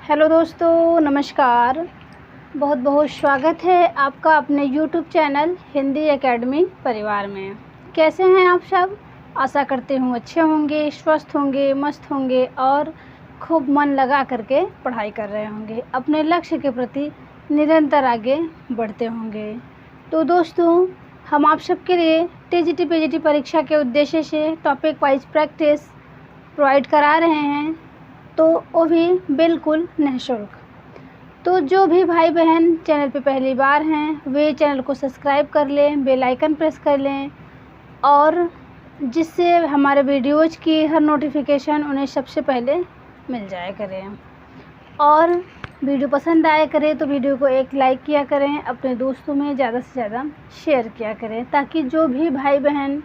Hello दोस्तों, नमस्कार। बहुत बहुत स्वागत है आपका अपने यूट्यूब चैनल हिंदी एकेडमी परिवार में। कैसे हैं आप सब? आशा करते हूँ अच्छे होंगे, स्वस्थ होंगे, मस्त होंगे और खूब मन लगा करके पढ़ाई कर रहे होंगे, अपने लक्ष्य के प्रति निरंतर आगे बढ़ते होंगे। तो दोस्तों, हम आप सबके लिए टीजीटी पीजीटी परीक्षा के उद्देश्य से टॉपिक वाइज प्रैक्टिस प्रोवाइड करा रहे हैं, तो वो भी बिल्कुल निःशुल्क। तो जो भी भाई बहन चैनल पे पहली बार हैं वे चैनल को सब्सक्राइब कर लें, बेल आइकन प्रेस कर लें, और जिससे हमारे वीडियोज़ की हर नोटिफिकेशन उन्हें सबसे पहले मिल जाया करें। और वीडियो पसंद आया करे तो वीडियो को एक लाइक किया करें, अपने दोस्तों में ज़्यादा से ज़्यादा शेयर किया करें, ताकि जो भी भाई बहन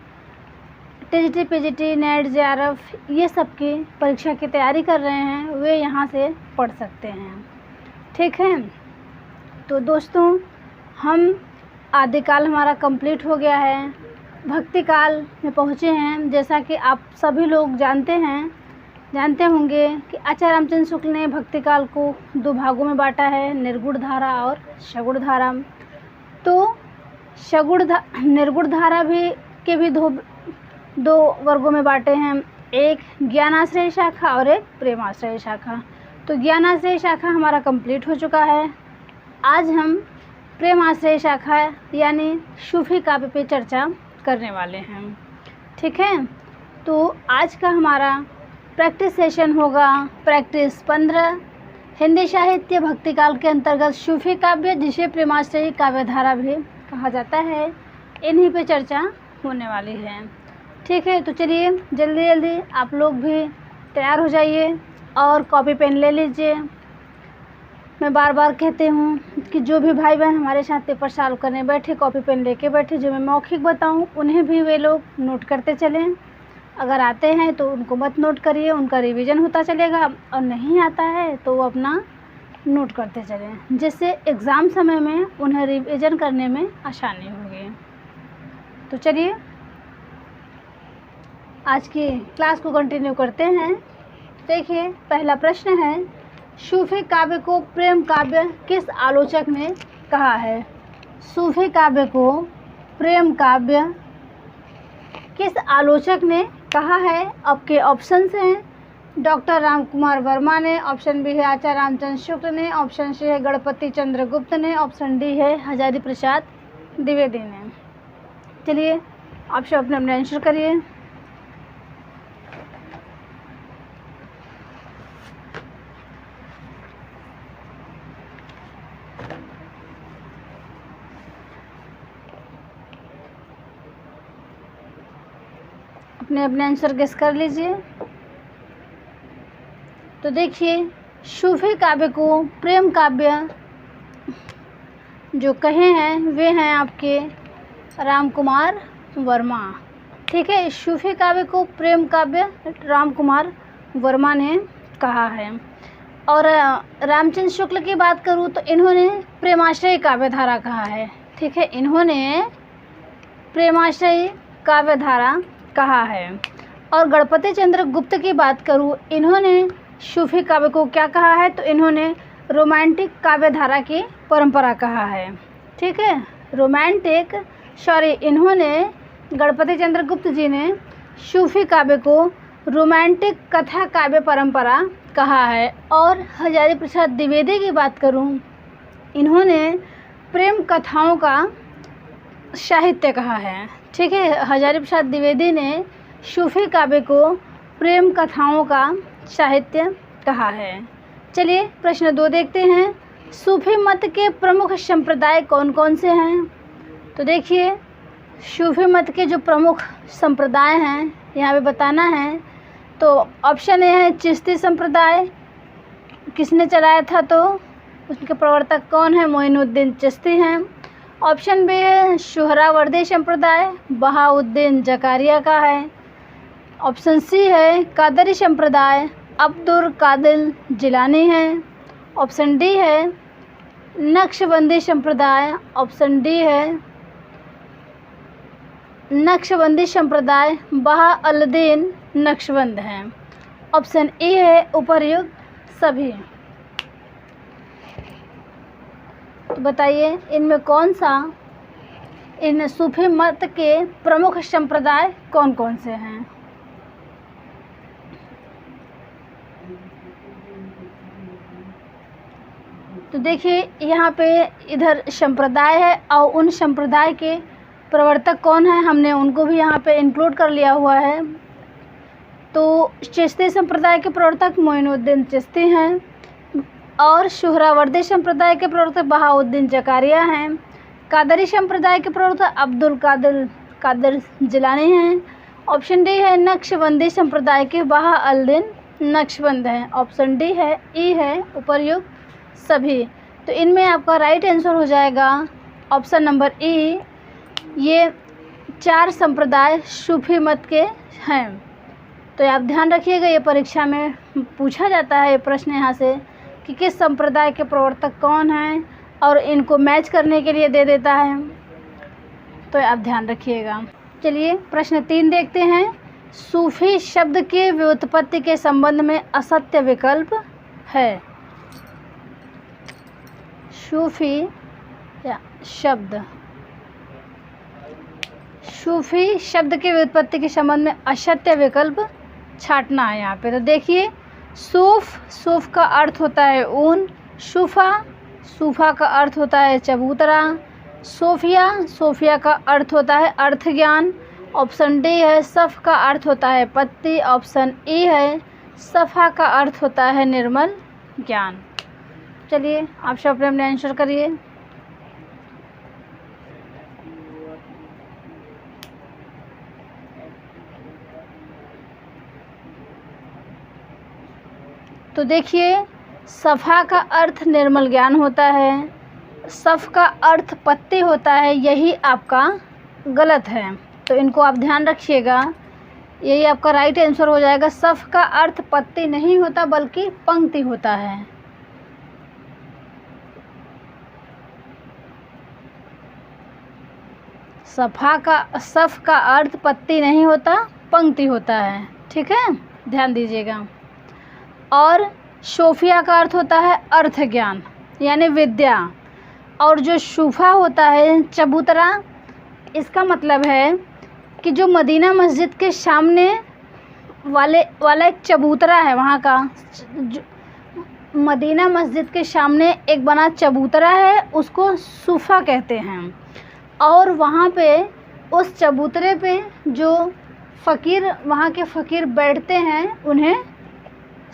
टीजीटी पीजीटी नेट जेआरएफ ये सब की परीक्षा की तैयारी कर रहे हैं वे यहाँ से पढ़ सकते हैं। ठीक है, तो दोस्तों हम आदिकाल हमारा कंप्लीट हो गया है, भक्ति काल में पहुँचे हैं। जैसा कि आप सभी लोग जानते होंगे कि आचार्य रामचंद्र शुक्ल ने भक्ति काल को 2 भागों में बांटा है, निर्गुण धारा और सगुण धारा। तो निर्गुण धारा के भी दो वर्गों में बांटे हैं, एक ज्ञानाश्रय शाखा और एक प्रेमाश्रय शाखा। तो ज्ञानाश्रय शाखा हमारा कंप्लीट हो चुका है। आज हम प्रेमाश्रय शाखा यानी सूफी काव्य पे चर्चा करने वाले हैं। ठीक है, तो आज का हमारा प्रैक्टिस सेशन होगा प्रैक्टिस 15 हिंदी साहित्य भक्ति काल के अंतर्गत सूफी काव्य, जिसे प्रेमाश्रयी काव्य धारा भी कहा जाता है, इन्हीं पे चर्चा होने वाली है। ठीक है, तो चलिए जल्दी जल्दी आप लोग भी तैयार हो जाइए और कॉपी पेन ले लीजिए। मैं बार बार कहती हूँ कि जो भी भाई बहन हमारे साथ पेपर सॉल्व करने बैठे कॉपी पेन लेके बैठे, जो मैं मौखिक बताऊँ उन्हें भी वे लोग नोट करते चलें। अगर आते हैं तो उनको मत नोट करिए, उनका रिवीजन होता चलेगा, और नहीं आता है तो वो अपना नोट करते चलें, जिससे एग्ज़ाम समय में उन्हें रिवीजन करने में आसानी होगी। तो चलिए आज की क्लास को कंटिन्यू करते हैं। देखिए, पहला प्रश्न है, सूफी काव्य को प्रेम काव्य किस आलोचक ने कहा है? सूफी काव्य को प्रेम काव्य किस आलोचक ने कहा है? आपके ऑप्शंस हैं डॉक्टर रामकुमार वर्मा ने, ऑप्शन बी है आचार्य रामचंद्र शुक्ल ने, ऑप्शन सी है गणपति चंद्र गुप्त ने, ऑप्शन डी है हजारी प्रसाद द्विवेदी ने। चलिए आप सब अपने अपने आंसर करिए। अपने अपने आंसर गेस कर लीजिए। तो देखिए, सूफी काव्य को प्रेम काव्य जो कहे हैं वे हैं आपके रामकुमार वर्मा। ठीक है, सूफी काव्य को प्रेम काव्य रामकुमार वर्मा ने कहा है। और रामचंद्र शुक्ल की बात करूँ तो इन्होंने प्रेमाश्रयी काव्य धारा कहा है। ठीक है, इन्होंने प्रेमाश्रयी काव्य धारा कहा है। और गणपति चंद्र गुप्त की बात करूँ, इन्होंने सूफी काव्य को क्या कहा है? तो इन्होंने रोमांटिक काव्य धारा की परंपरा कहा है। ठीक है, इन्होंने गणपति चंद्र गुप्त जी ने सूफी काव्य को रोमांटिक कथा काव्य परंपरा कहा है। और हजारी प्रसाद द्विवेदी की बात करूँ, इन्होंने प्रेम कथाओं का साहित्य कहा है। ठीक है, हजारी प्रसाद द्विवेदी ने सूफी काव्य को प्रेम कथाओं का साहित्य कहा है। चलिए प्रश्न 2 देखते हैं, सूफी मत के प्रमुख संप्रदाय कौन कौन से हैं? तो देखिए, सूफी मत के जो प्रमुख संप्रदाय हैं यहाँ पे बताना है। तो ऑप्शन ए है चिश्ती संप्रदाय, किसने चलाया था? तो उसके प्रवर्तक कौन है? मोइनुद्दीन चिश्ती हैं। ऑप्शन बी है सुहरावर्दी संप्रदाय, बहाउद्दीन जकारिया का है। ऑप्शन सी है कादरी संप्रदाय, अब्दुल कादिर जिलानी है। ऑप्शन डी है नक्शबंदी संप्रदाय, ऑप्शन डी है नक्शबंदी संप्रदाय, बहाउद्दीन नक्शबंद हैं। ऑप्शन ए है उपर्युक्त सभी। तो बताइए इनमें कौन सा, इन सूफी मत के प्रमुख संप्रदाय कौन कौन से हैं। तो देखिए यहाँ पे इधर संप्रदाय है और उन संप्रदाय के प्रवर्तक कौन है, हमने उनको भी यहाँ पे इंक्लूड कर लिया हुआ है। तो चिश्ती संप्रदाय के प्रवर्तक मोइनुद्दीन चिश्ती हैं और सुहरावर्दी संप्रदाय के प्रवर्तक बहाउद्दीन जकारिया हैं। कादरी संप्रदाय के प्रवर्तक अब्दुल कादिर जिलानी हैं। ऑप्शन डी है नक्शबंदी संप्रदाय के बहा अल-दीन नक्शबंद हैं। ऑप्शन डी है, ई है उपर्युक्त सभी। तो इनमें आपका राइट आंसर हो जाएगा ऑप्शन नंबर ई। ये 4 संप्रदाय सूफी मत के हैं। तो आप ध्यान रखिएगा, ये परीक्षा में पूछा जाता है ये प्रश्न यहाँ से कि किस संप्रदाय के प्रवर्तक कौन हैं और इनको मैच करने के लिए दे देता है। तो आप ध्यान रखिएगा। चलिए प्रश्न 3 देखते हैं। सूफी शब्द के व्युत्पत्ति के संबंध में असत्य विकल्प है। सूफी या शब्द, सूफी शब्द के व्युत्पत्ति के संबंध में असत्य विकल्प छांटना है यहाँ पे। तो देखिए सूफ का अर्थ होता है ऊन, सूफा का अर्थ होता है चबूतरा, सोफिया का अर्थ होता है अर्थ ज्ञान। ऑप्शन डी है सफ़ का अर्थ होता है पत्ती। ऑप्शन ई है सफ़ा का अर्थ होता है निर्मल ज्ञान। चलिए आप सब अपने आंसर करिए। तो देखिए सफ़ा का अर्थ निर्मल ज्ञान होता है, सफ़ का अर्थ पत्ती होता है, यही आपका गलत है। तो इनको आप ध्यान रखिएगा, यही आपका राइट आंसर हो जाएगा। सफ़ का अर्थ पत्ती नहीं होता बल्कि पंक्ति होता है। सफ़ का अर्थ पत्ती नहीं होता, पंक्ति होता है। ठीक है, ध्यान दीजिएगा। और सोफिया का अर्थ होता है अर्थ ज्ञान यानी विद्या। और जो सूफा होता है चबूतरा, इसका मतलब है कि जो मदीना मस्जिद के सामने वाला एक चबूतरा है, वहाँ का मदीना मस्जिद के सामने एक बना चबूतरा है, उसको सूफा कहते हैं। और वहाँ पे उस चबूतरे पे जो फ़कीर, वहाँ के फ़कीर बैठते हैं, उन्हें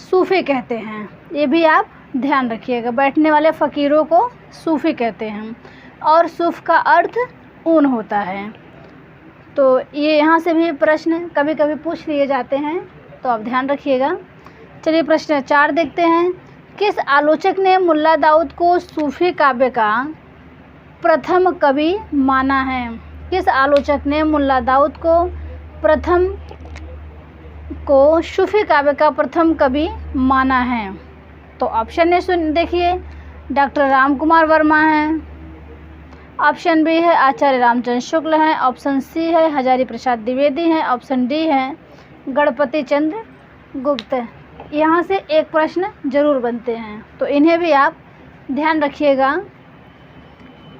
सूफ़ी कहते हैं। ये भी आप ध्यान रखिएगा, बैठने वाले फ़कीरों को सूफ़ी कहते हैं। और सूफ़ का अर्थ ऊन होता है। तो ये यहाँ से भी प्रश्न कभी कभी पूछ लिए जाते हैं, तो आप ध्यान रखिएगा। चलिए प्रश्न 4 देखते हैं। किस आलोचक ने मुल्ला दाऊद को सूफ़ी काव्य का प्रथम कवि माना है? किस आलोचक ने मुल्ला दाऊद को सूफ़ी काव्य का प्रथम कवि माना है? तो ऑप्शन ए देखिए, डॉक्टर राम कुमार वर्मा हैं। ऑप्शन बी है आचार्य रामचंद्र शुक्ल हैं। ऑप्शन सी है हजारी प्रसाद द्विवेदी हैं। ऑप्शन डी है गणपति चंद्र गुप्त। यहाँ से एक प्रश्न जरूर बनते हैं, तो इन्हें भी आप ध्यान रखिएगा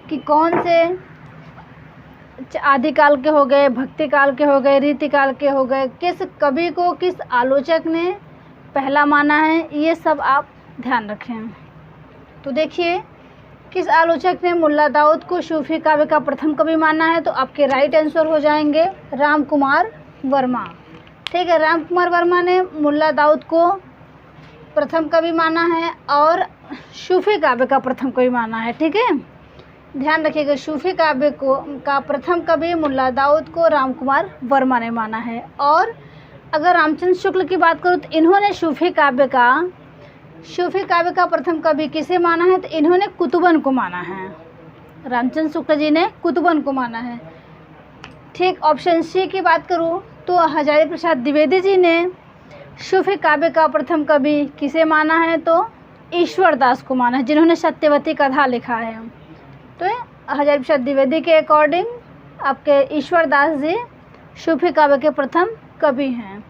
कि कौन से आदिकाल के हो गए, भक्ति काल के हो गए, रीति काल के हो गए, किस कवि को किस आलोचक ने पहला माना है, ये सब आप ध्यान रखें। तो देखिए किस आलोचक ने मुल्ला दाऊद को सूफ़ी काव्य का प्रथम कवि माना है? तो आपके राइट आंसर हो जाएंगे राम कुमार वर्मा। ठीक है, राम कुमार वर्मा ने मुल्ला दाऊद को प्रथम कवि माना है और सूफ़ी काव्य का प्रथम कवि माना है। ठीक है, ध्यान रखिएगा, सूफ़ी काव्य का प्रथम कवि मुल्ला दाऊद को राम कुमार वर्मा ने माना है। और अगर रामचंद्र शुक्ल की बात करूँ तो इन्होंने सूफ़ी काव्य का प्रथम कवि किसे माना है? तो इन्होंने कुतुबन को माना है। रामचंद्र शुक्ल जी ने कुतुबन को माना है। ठीक, ऑप्शन सी की बात करूँ तो हजारी प्रसाद द्विवेदी जी ने सूफ़ी काव्य का प्रथम कवि किसे माना है? तो ईश्वर दास को माना है, जिन्होंने सत्यवती कथा लिखा है। तो हजारी प्रसाद द्विवेदी के अकॉर्डिंग आपके ईश्वर दास जी सूफ़ी काव्य के प्रथम कवि हैं।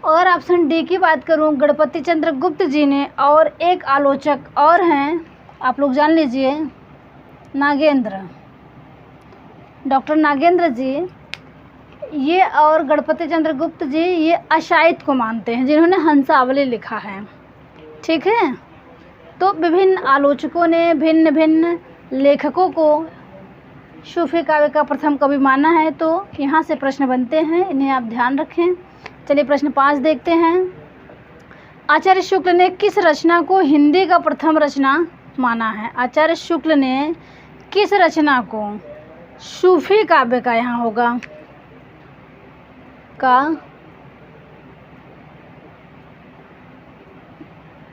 और ऑप्शन डी की बात करूं, गणपति चंद्र गुप्त जी ने और एक आलोचक और हैं आप लोग जान लीजिए। नागेंद्र, डॉक्टर नागेंद्र जी ये और गणपति चंद्र गुप्त जी ये अशाइत को मानते हैं, जिन्होंने हंसावली लिखा है। ठीक है, तो विभिन्न आलोचकों ने भिन्न भिन्न लेखकों को सूफी काव्य का प्रथम कवि माना है। तो यहाँ से प्रश्न बनते हैं, इन्हें आप ध्यान रखें। चलिए प्रश्न 5 देखते हैं। आचार्य शुक्ल ने किस रचना को हिंदी का प्रथम रचना माना है? आचार्य शुक्ल ने किस रचना को सूफी काव्य का, यहाँ होगा का,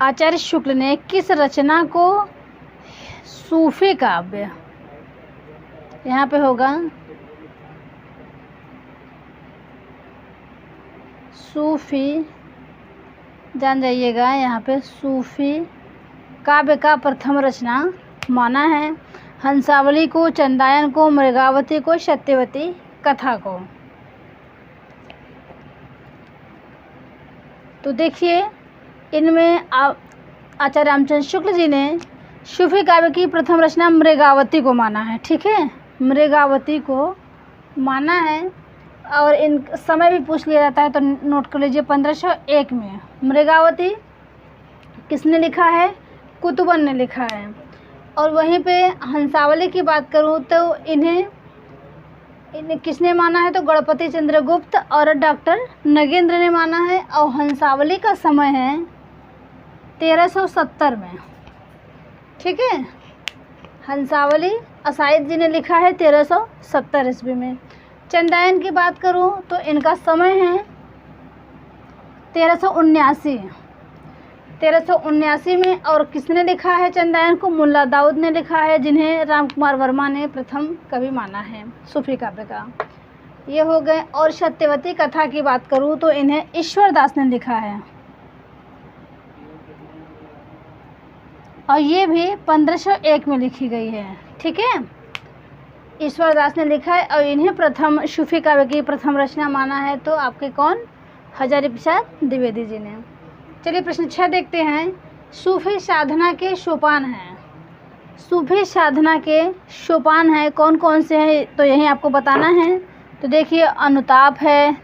आचार्य शुक्ल ने किस रचना को सूफी काव्य, यहाँ पे होगा सूफी, जान जाइएगा यहाँ पे सूफी काव्य का प्रथम रचना माना है। हंसावली को, चंदायन को, मृगावती को, सत्यवती कथा को। तो देखिए इनमें आचार्य रामचंद्र शुक्ल जी ने सूफी काव्य की प्रथम रचना मृगावती को माना है। ठीक है, मृगावती को माना है। और इन समय भी पूछ लिया जाता है तो नोट कर लीजिए। 1501 में मृगावती किसने लिखा है? कुतुबन ने लिखा है। और वहीं पे हंसावली की बात करूँ तो इन्हें किसने माना है? तो गणपति चंद्र गुप्त और डॉक्टर नगेंद्र ने माना है। और हंसावली का समय है 1370 में। ठीक है, हंसावली असाइद जी ने लिखा है 1370 ईस्वी में। चंदायन की बात करूं तो इनका समय है 1379 में। और किसने लिखा है चंदायन को? मुल्ला दाऊद ने लिखा है, जिन्हें राम कुमार वर्मा ने प्रथम कवि माना है सूफी काव्य का। ये हो गए। और सत्यवती कथा की बात करूं तो इन्हें ईश्वर दास ने लिखा है, और ये भी 1501 में लिखी गई है। ठीक है, ईश्वर दास ने लिखा है और इन्हें प्रथम सूफी काव्य की प्रथम रचना माना है। तो आपके कौन? हजारी प्रसाद द्विवेदी जी ने। चलिए प्रश्न 6 देखते हैं। सूफी साधना के सोपान हैं। सूफी साधना के सोपान हैं, कौन कौन से हैं? तो यही आपको बताना है। तो देखिए अनुताप है,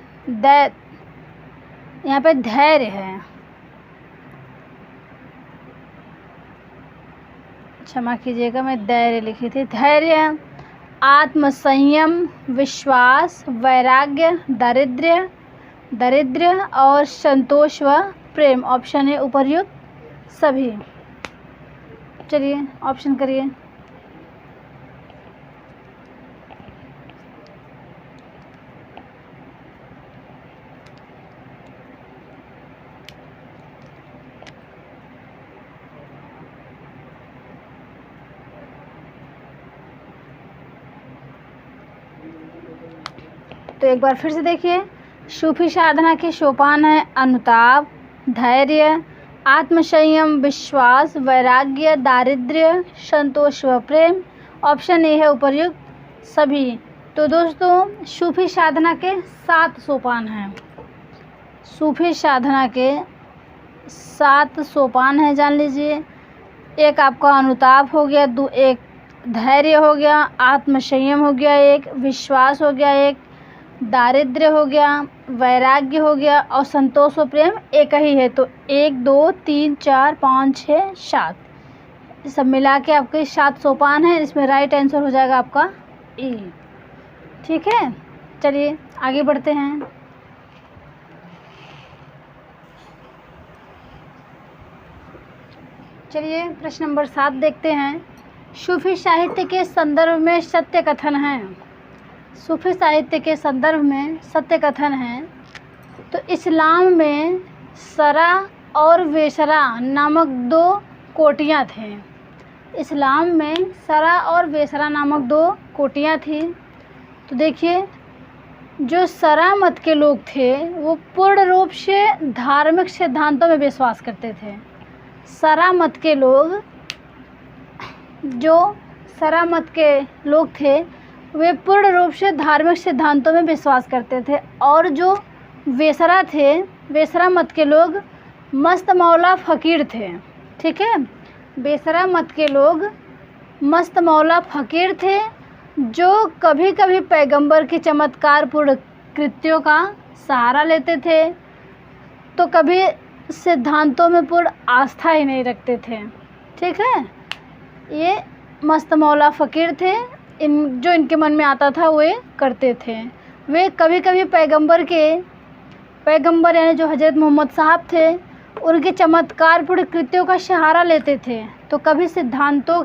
यहाँ पे धैर्य है, क्षमा कीजिएगा मैं धैर्य लिखी थी, धैर्य, आत्मसंयम, विश्वास, वैराग्य, दारिद्र्य और संतोष व प्रेम। ऑप्शन है उपर्युक्त सभी। चलिए ऑप्शन करिए। तो एक बार फिर से देखिए, सूफी साधना के सोपान है अनुताप, धैर्य, आत्मसंयम, विश्वास, वैराग्य, दारिद्र्य, संतोष व प्रेम। ऑप्शन ए है उपर्युक्त सभी। तो दोस्तों सूफी साधना के 7 सोपान हैं। सूफी साधना के 7 सोपान हैं, जान लीजिए। एक आपका अनुताप हो गया, एक धैर्य हो गया, आत्मसंयम हो गया, एक विश्वास हो गया, एक दारिद्र्य हो गया, वैराग्य हो गया और संतोष व प्रेम एक ही है। तो 1 2 3 4 5 6 7 सब मिला के आपके 7 सोपान हैं। इसमें राइट आंसर हो जाएगा आपका ए। ठीक है, चलिए आगे बढ़ते हैं। चलिए प्रश्न नंबर 7 देखते हैं। सूफी साहित्य के संदर्भ में सत्य कथन है। सूफी साहित्य के संदर्भ में सत्य कथन है। तो इस्लाम में सरा और वेसरा नामक 2 कोटियाँ थे। इस्लाम में सरा और वेसरा नामक 2 कोटियाँ थी। तो देखिए जो सरा मत के लोग थे वो पूर्ण रूप से धार्मिक सिद्धांतों में विश्वास करते थे। सरा मत के लोग, जो सरा मत के लोग थे वे पूर्ण रूप से धार्मिक सिद्धांतों में विश्वास करते थे। और जो वेसरा थे, वेसरा मत के लोग मस्त मौला फ़कीर थे। ठीक है, बेसरा मत के लोग मस्त मौला फ़कीर थे जो कभी कभी पैगंबर के चमत्कारपूर्ण कृत्यों का सहारा लेते थे तो कभी सिद्धांतों में पूर्ण आस्था ही नहीं रखते थे। ठीक है, ये मस्त मौला फ़कीर थे, जो इनके मन में आता था वे करते थे। वे कभी कभी पैगंबर यानी जो हज़रत मोहम्मद साहब थे उनके चमत्कारपूर्ण कृत्यों का सहारा लेते थे तो कभी सिद्धांतों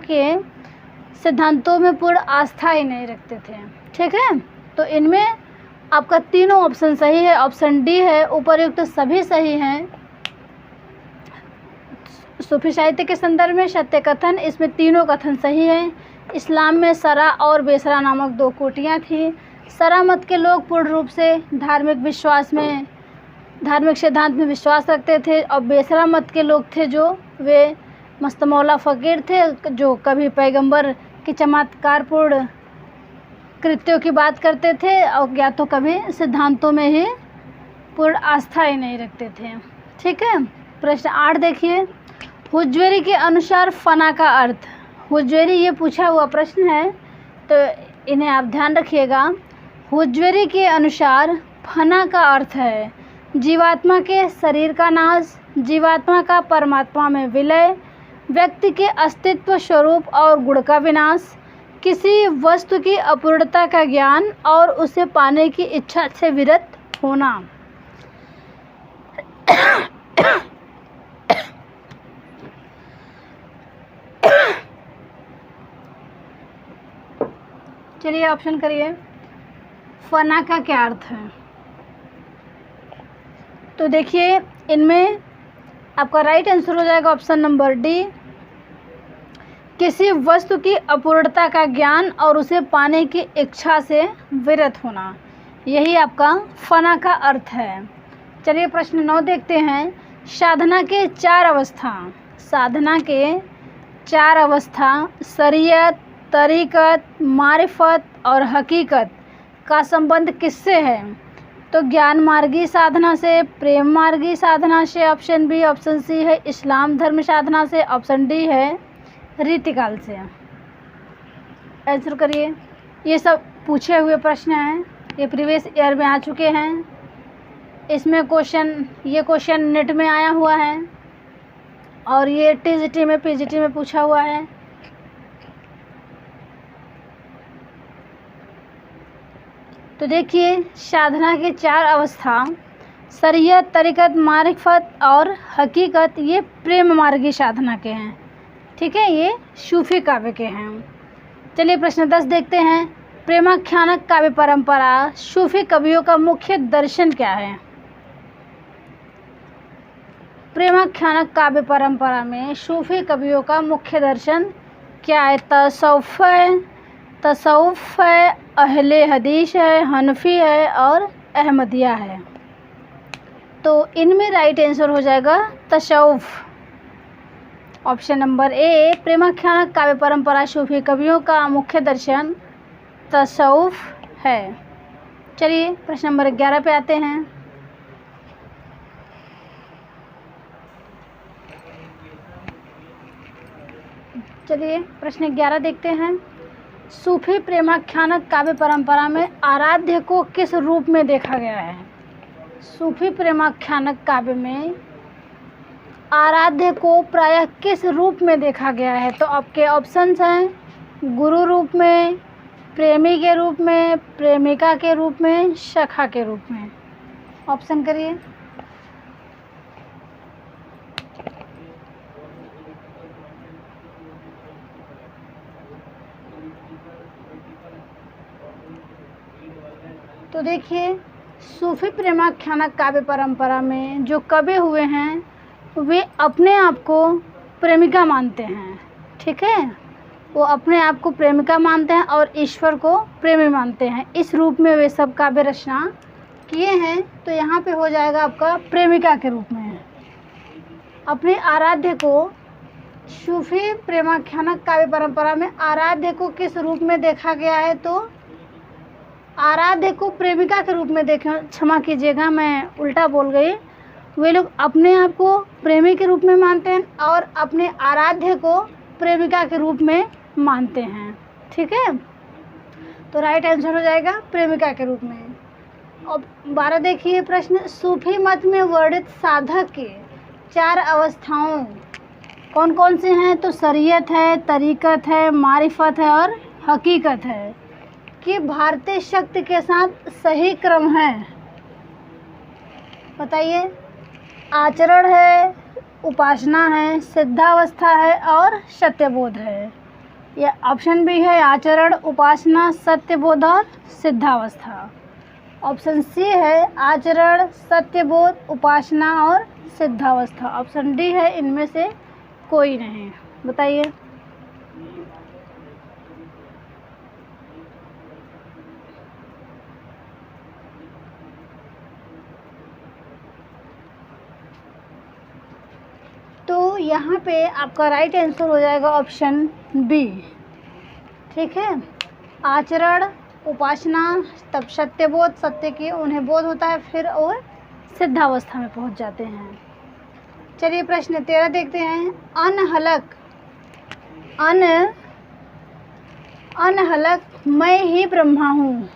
में पूर्ण आस्था ही नहीं रखते थे। ठीक है, तो इनमें आपका तीनों ऑप्शन सही है। ऑप्शन डी है, उपर्युक्त सभी सही हैं। सूफी साहित्य के संदर्भ में सत्य कथन, इसमें तीनों कथन सही हैं। इस्लाम में सरा और बेसरा नामक दो कोटियाँ थीं। सरा मत के लोग पूर्ण रूप से धार्मिक सिद्धांत में विश्वास रखते थे और बेसरा मत के लोग थे जो वे मस्त मौला फ़कीर थे जो कभी पैगंबर के चमत्कारपूर्ण कृत्यों की बात करते थे और या तो कभी सिद्धांतों में ही पूर्ण आस्था ही नहीं रखते थे। ठीक है, प्रश्न 8 देखिए, हुज्वेरी के अनुसार फना का अर्थ। हुज्वेरी ये पूछा हुआ प्रश्न है तो इन्हें आप ध्यान रखिएगा। हुज्वेरी के अनुसार फना का अर्थ है जीवात्मा के शरीर का नाश, जीवात्मा का परमात्मा में विलय, व्यक्ति के अस्तित्व स्वरूप और गुण का विनाश, किसी वस्तु की अपूर्णता का ज्ञान और उसे पाने की इच्छा से विरत होना। चलिए ऑप्शन करिए, फना का क्या अर्थ है। तो देखिए इनमें आपका राइट आंसर हो जाएगा ऑप्शन नंबर डी, किसी वस्तु की अपूर्णता का ज्ञान और उसे पाने की इच्छा से विरत होना, यही आपका फना का अर्थ है। चलिए प्रश्न 9 देखते हैं। साधना के 4 अवस्था शरीयत, तरीक़त, मारिफत और हकीकत का संबंध किससे है। तो ज्ञान मार्गी साधना से, प्रेम मार्गी साधना से, ऑप्शन बी, ऑप्शन सी है इस्लाम धर्म साधना से, ऑप्शन डी है रीतिकाल से। आंसर करिए। ये सब पूछे हुए प्रश्न हैं, ये प्रीवियस ईयर में आ चुके हैं। इसमें ये क्वेश्चन नेट में आया हुआ है और ये टीजीटी में, पीजीटी में पूछा हुआ है। तो देखिए साधना के 4 अवस्था शरीयत, तरीक़त, मारिफत और हकीकत ये प्रेम मार्गी साधना के हैं। ठीक है, ये सूफी काव्य के हैं। चलिए प्रश्न 10 देखते हैं। प्रेमाख्यानक काव्य परंपरा सूफी कवियों का मुख्य दर्शन क्या है। प्रेमाख्यानक काव्य परंपरा में सूफी कवियों का मुख्य दर्शन क्या है। तसव्वुफ़ है, अहले हदीस है, हनफी है और अहमदिया है। तो इनमें राइट आंसर हो जाएगा तसव्वुफ़, ऑप्शन नंबर ए। प्रेमाख्यानक काव्य परंपरा सूफी कवियों का मुख्य दर्शन तसव्वुफ़ है। चलिए प्रश्न नंबर 11 पे आते हैं। चलिए प्रश्न 11 देखते हैं। सूफी प्रेमाख्यानक काव्य परंपरा में आराध्य को किस रूप में देखा गया है। सूफी प्रेमाख्यानक काव्य में आराध्य को प्रायः किस रूप में देखा गया है। तो आपके ऑप्शंस हैं गुरु रूप में, प्रेमी के रूप में, प्रेमिका के रूप में, सखा के रूप में। ऑप्शन करिए। तो देखिए सूफी प्रेमाख्यानक काव्य परंपरा में जो कवि हुए हैं वे अपने आप को प्रेमिका मानते हैं। ठीक है, वो अपने आप को प्रेमिका मानते हैं और ईश्वर को प्रेमी मानते हैं। इस रूप में वे सब काव्य रचना किए हैं। तो यहाँ पे हो जाएगा आपका प्रेमिका के रूप में। अपने आराध्य को सूफी प्रेमाख्यानक काव्य परंपरा में आराध्य को किस रूप में देखा गया है। तो आराध्य को प्रेमिका के रूप में देखें, क्षमा कीजिएगा मैं उल्टा बोल गई। वे लोग अपने आप को प्रेमी के रूप में मानते हैं और अपने आराध्य को प्रेमिका के रूप में मानते हैं। ठीक है, तो राइट आंसर हो जाएगा प्रेमिका के रूप में। अब 12 देखिए प्रश्न, सूफी मत में वर्णित साधक के 4 अवस्थाओं कौन कौन से हैं? तो शरीयत है, तरीकत है, मारिफत है और हकीकत है। कि भारतीय शक्ति के साथ सही क्रम है, बताइए। आचरण है, उपासना है, सिद्धावस्था है और सत्यबोध है। यह ऑप्शन बी है, आचरण, उपासना, सत्यबोध और सिद्धावस्था। ऑप्शन सी है, आचरण, सत्यबोध, उपासना और सिद्धावस्था। ऑप्शन डी है, इनमें से कोई नहीं। बताइए। तो यहाँ पे आपका राइट आंसर हो जाएगा ऑप्शन बी। ठीक है, आचरण, उपासना, तब सत्यबोध, सत्य की उन्हें बोध होता है, फिर और सिद्धावस्था में पहुँच जाते हैं। चलिए प्रश्न 13 देखते हैं। अनहलक मैं ही ब्रह्मा हूँ।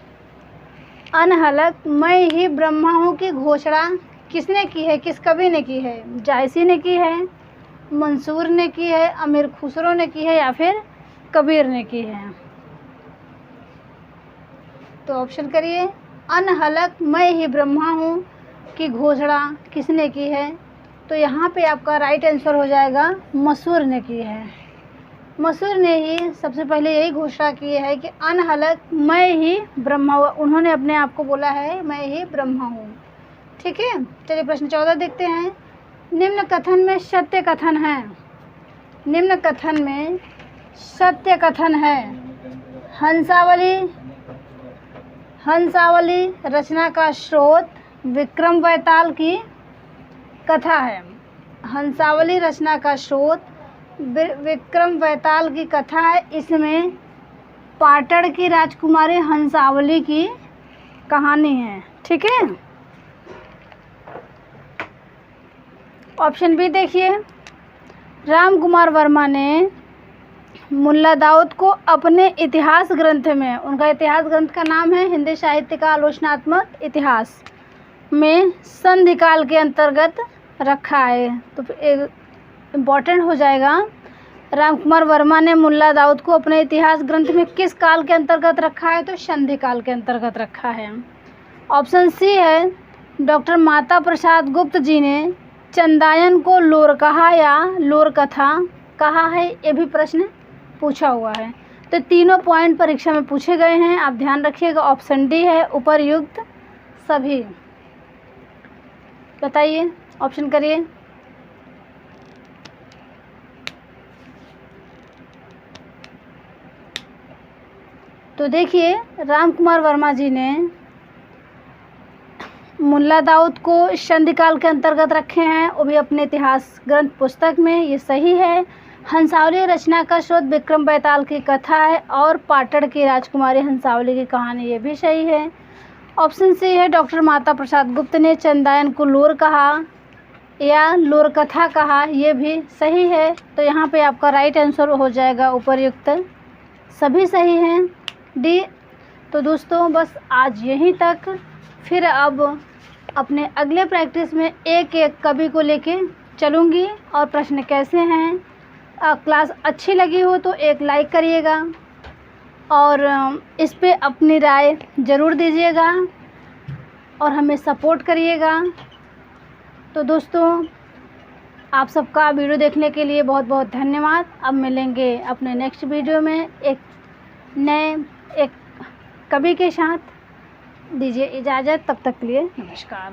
अनहलक मैं ही ब्रह्मा हूँ की घोषणा किसने की है, किस कवि ने की है? जायसी ने की है, मंसूर ने की है, अमीर खुसरो ने की है या फिर कबीर ने की है? तो ऑप्शन करिए। अनहलक मैं ही ब्रह्मा हूँ की घोषणा किसने की है? तो यहाँ पे आपका राइट आंसर हो जाएगा मंसूर ने की है। मंसूर ने ही सबसे पहले यही घोषणा की है कि अनहलक मैं ही ब्रह्मा हूँ। उन्होंने अपने आप को बोला है मैं ही ब्रह्मा हूँ। ठीक है, चलिए प्रश्न 14 देखते हैं। निम्न कथन में सत्य कथन है। निम्न कथन में सत्य कथन है। हंसावली रचना का स्रोत विक्रम बेताल की कथा है। हंसावली रचना का स्रोत विक्रम बेताल की कथा है। इसमें पाटड़ की राजकुमारी हंसावली की कहानी है। ठीक है, ऑप्शन बी देखिए। राम कुमार वर्मा ने मुल्ला दाऊद को अपने इतिहास ग्रंथ में, उनका इतिहास ग्रंथ का नाम है हिंदी साहित्य का आलोचनात्मक इतिहास, में संधिकाल के अंतर्गत रखा है। तो एक इम्पॉर्टेंट हो जाएगा, राम कुमार वर्मा ने मुल्ला दाऊद को अपने इतिहास ग्रंथ में किस काल के अंतर्गत रखा है? तो संधिकाल के अंतर्गत रखा है। ऑप्शन सी है, डॉक्टर माता प्रसाद गुप्त जी ने चंदायन को लोर कहा या लोर कथा कहा है? ये भी प्रश्न पूछा हुआ है। तो तीनों पॉइंट परीक्षा में पूछे गए हैं, आप ध्यान रखिएगा। ऑप्शन डी है उपर्युक्त सभी। बताइए, ऑप्शन करिए। तो देखिए, राम कुमार वर्मा जी ने मुल्ला दाऊद को संधिकाल के अंतर्गत रखे हैं, वो भी अपने इतिहास ग्रंथ पुस्तक में, ये सही है। हंसावली रचना का स्रोत विक्रम बेताल की कथा है और पाटड़ की राजकुमारी हंसावली की कहानी, ये भी सही है। ऑप्शन सी है, डॉक्टर माता प्रसाद गुप्त ने चंदायन को लोर कहा या लोर कथा कहा, ये भी सही है। तो यहाँ पे आपका राइट आंसर हो जाएगा उपर्युक्त सभी सही हैं, डी। तो दोस्तों बस आज यहीं तक, फिर अब अपने अगले प्रैक्टिस में एक एक कवि को लेके चलूँगी। और प्रश्न कैसे हैं, क्लास अच्छी लगी हो तो एक लाइक करिएगा और इस पे अपनी राय ज़रूर दीजिएगा और हमें सपोर्ट करिएगा। तो दोस्तों आप सबका वीडियो देखने के लिए बहुत बहुत धन्यवाद। अब मिलेंगे अपने नेक्स्ट वीडियो में एक कवि के साथ। दीजिए इजाज़त, तब तक के लिए नमस्कार।